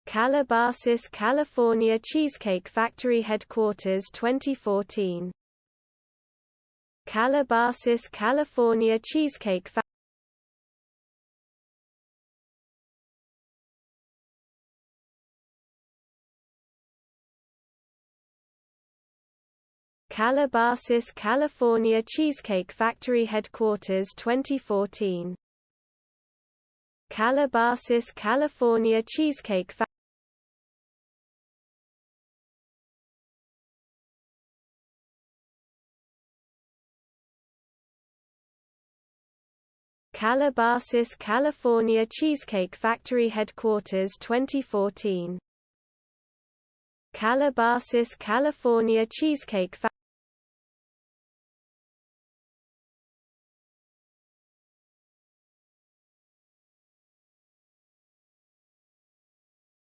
Calabasas, California Cheesecake Factory Headquarters 2014. Calabasas, California Cheesecake Factory. Calabasas, California Cheesecake Factory Headquarters 2014. Calabasas, California Cheesecake Factory. Calabasas, California Cheesecake Factory Headquarters 2014. Calabasas, California Cheesecake Factory.